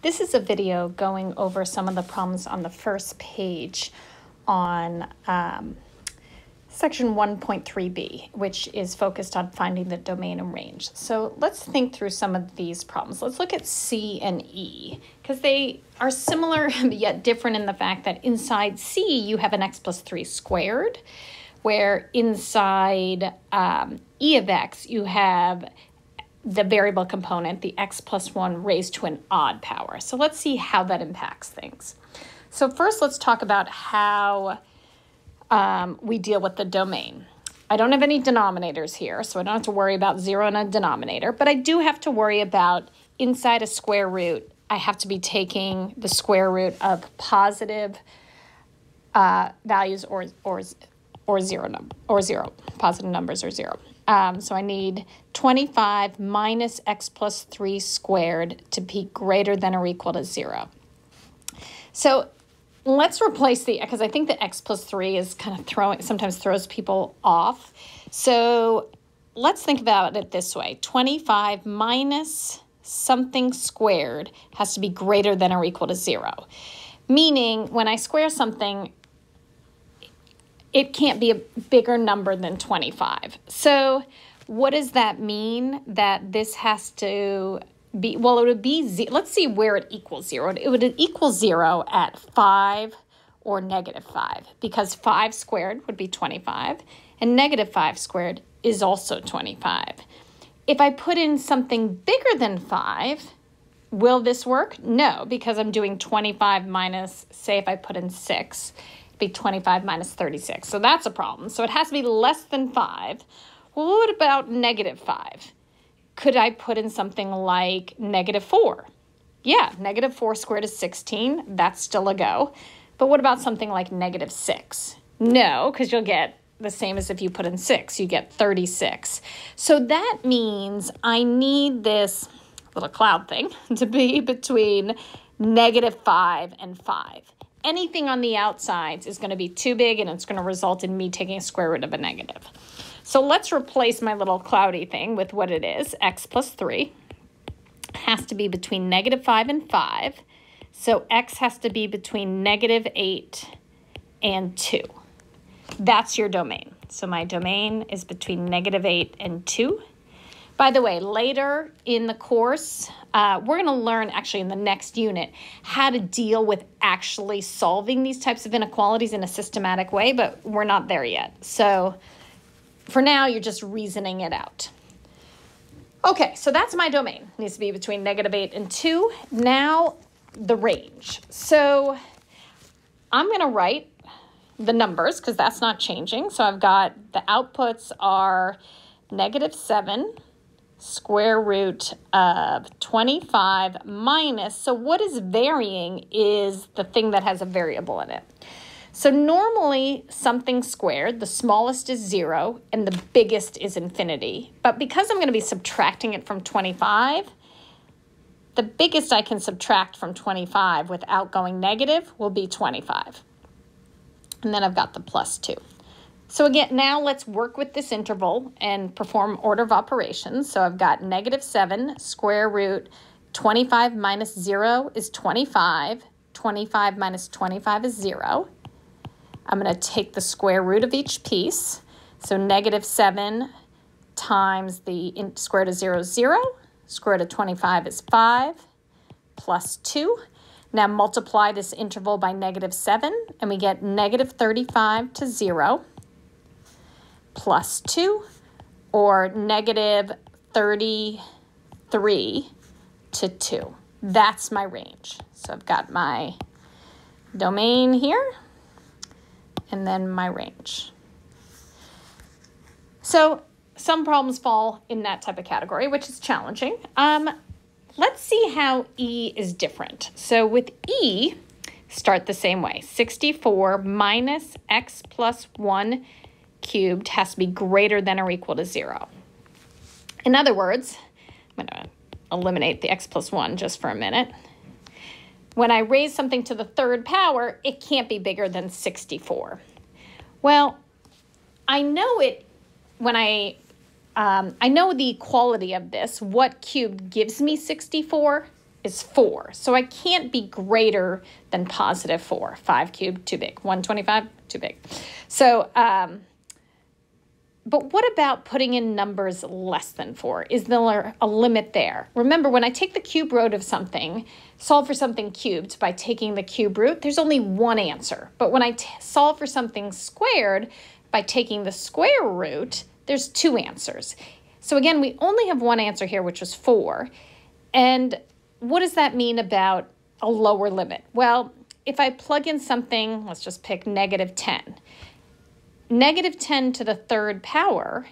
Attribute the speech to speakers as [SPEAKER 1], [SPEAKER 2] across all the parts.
[SPEAKER 1] This is a video going over some of the problems on the first page on section 1.3b, which is focused on finding the domain and range. So let's think through some of these problems. Let's look at C and E, because they are similar yet different in the fact that inside C you have an x plus 3 squared, where inside E of x you have the variable component, the x plus 1 raised to an odd power. So let's see how that impacts things. So first let's talk about how we deal with the domain. I don't have any denominators here, so I don't have to worry about 0 in a denominator, but I do have to worry about inside a square root, I have to be taking the square root of positive values or zero, positive numbers or 0. So I need 25 minus x plus 3 squared to be greater than or equal to 0. So let's replace because I think the x plus 3 is kind of sometimes throws people off. So let's think about it this way. 25 minus something squared has to be greater than or equal to 0. Meaning when I square something, it can't be a bigger number than 25. So what does that mean? That this has to be, well, it would be, let's see where it equals 0. It would equal 0 at 5 or negative 5, because 5 squared would be 25, and negative 5 squared is also 25. If I put in something bigger than 5, will this work? No, because I'm doing 25 minus, say if I put in 6, be 25 minus 36. So that's a problem. So it has to be less than 5. Well, what about negative 5? Could I put in something like negative 4? Yeah, negative 4 squared is 16. That's still a go. But what about something like negative 6? No, because you'll get the same as if you put in 6. You get 36. So that means I need this little cloud thing to be between negative 5 and 5. Anything on the outsides is going to be too big, and it's going to result in me taking a square root of a negative. So let's replace my little cloudy thing with what it is. X plus 3 has to be between negative 5 and 5. So x has to be between negative 8 and 2. That's your domain. So my domain is between negative 8 and 2. By the way, later in the course, we're going to learn actually in the next unit how to deal with actually solving these types of inequalities in a systematic way, but we're not there yet. So for now, you're just reasoning it out. Okay, so that's my domain. It needs to be between negative 8 and 2. Now, the range. So I'm going to write the numbers because that's not changing. So I've got the outputs are negative 7 square root of 25 minus, so what is varying is the thing that has a variable in it. So normally something squared, the smallest is 0 and the biggest is infinity. But because I'm going to be subtracting it from 25, the biggest I can subtract from 25 without going negative will be 25. And then I've got the plus 2. So again, now let's work with this interval and perform order of operations. So I've got negative 7 square root 25 minus 0 is 25. 25 minus 25 is 0. I'm going to take the square root of each piece. So negative 7 times the square root of 0 is 0. Square root of 25 is 5 plus 2. Now multiply this interval by negative 7 and we get negative 35 to 0. Plus 2, or negative 33 to 2. That's my range. So I've got my domain here, and then my range. So some problems fall in that type of category, which is challenging. Let's see how E is different. So with E, start the same way. 64 minus x plus 1 cubed has to be greater than or equal to 0. In other words, I'm going to eliminate the x plus 1 just for a minute. When I raise something to the third power, it can't be bigger than 64. Well, I know it when I know the equality of this. What cubed gives me 64? is 4. So I can't be greater than positive 4. 5 cubed, too big. 125, too big. So, but what about putting in numbers less than 4? Is there a limit there? Remember, when I take the cube root of something, solve for something cubed by taking the cube root, there's only one answer. But when I solve for something squared by taking the square root, there's 2 answers. So again, we only have one answer here, which was 4. And what does that mean about a lower limit? Well, if I plug in something, let's just pick negative 10. Negative 10 to the 3rd power,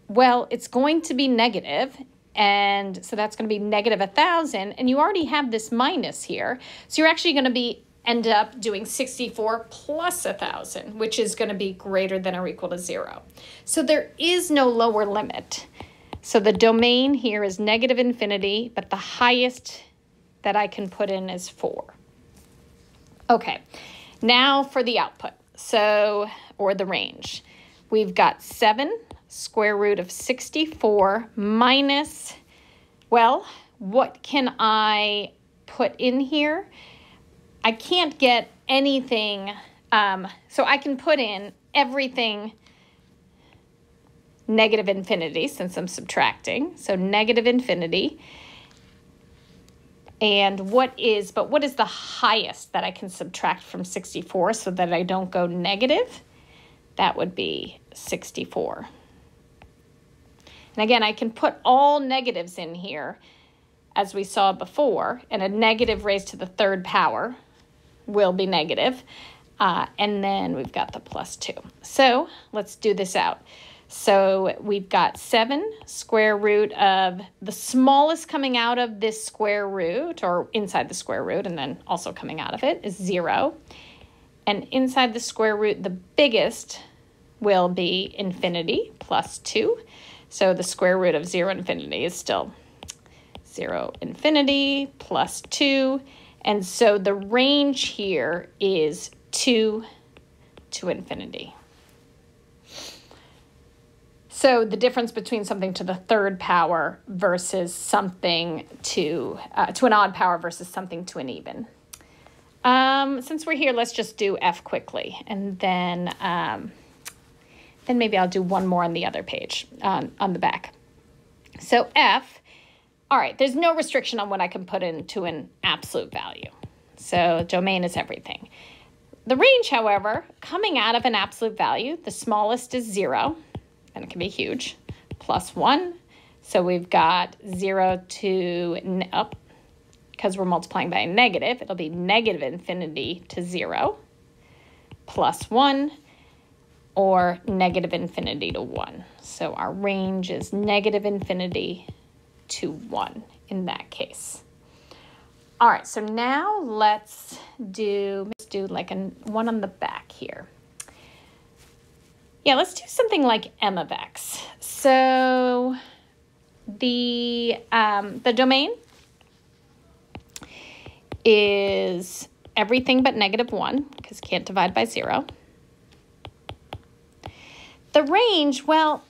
[SPEAKER 1] well, it's going to be negative, and so that's going to be negative 1,000, and you already have this minus here. So you're actually going to end up doing 64 plus 1,000, which is going to be greater than or equal to 0. So there is no lower limit. So the domain here is negative infinity, but the highest that I can put in is 4. Okay, now for the output. So, or the range. We've got 7 square root of 64 minus, well, what can I put in here? I can't get anything, so I can put in everything negative infinity since I'm subtracting. So negative infinity. And what is the highest that I can subtract from 64 so that I don't go negative? That would be 64. And again, I can put all negatives in here as we saw before, and a negative raised to the 3rd power will be negative. And then we've got the plus 2. So let's do this out. So we've got 7 square root of the smallest coming out of this square root, or inside the square root, and then also coming out of it is 0. And inside the square root, the biggest will be infinity plus 2. So the square root of 0 infinity is still 0 infinity plus 2. And so the range here is 2 to infinity. So the difference between something to the 3rd power versus something to an odd power versus something to an even. Since we're here, let's just do F quickly, and then maybe I'll do one more on the other page, on the back. So F, all right, there's no restriction on what I can put into an absolute value. So domain is everything. The range, however, coming out of an absolute value, the smallest is 0. And it can be huge, plus 1. So we've got 0 to, up, because we're multiplying by a negative, it'll be negative infinity to 0, plus 1, or negative infinity to 1. So our range is negative infinity to 1 in that case. All right, so now let's do like one on the back here. Yeah, let's do something like m of x. So the domain is everything but negative 1, because can't divide by 0. The range, well,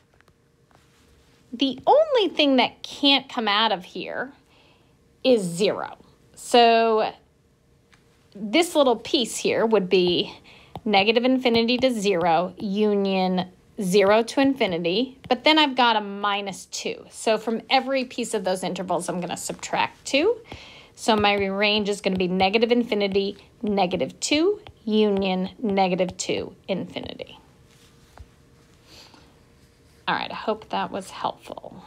[SPEAKER 1] the only thing that can't come out of here is 0. So this little piece here would be negative infinity to 0, union 0 to infinity, but then I've got a minus 2. So from every piece of those intervals, I'm going to subtract 2. So my range is going to be negative infinity, negative 2, union negative 2, infinity. All right, I hope that was helpful.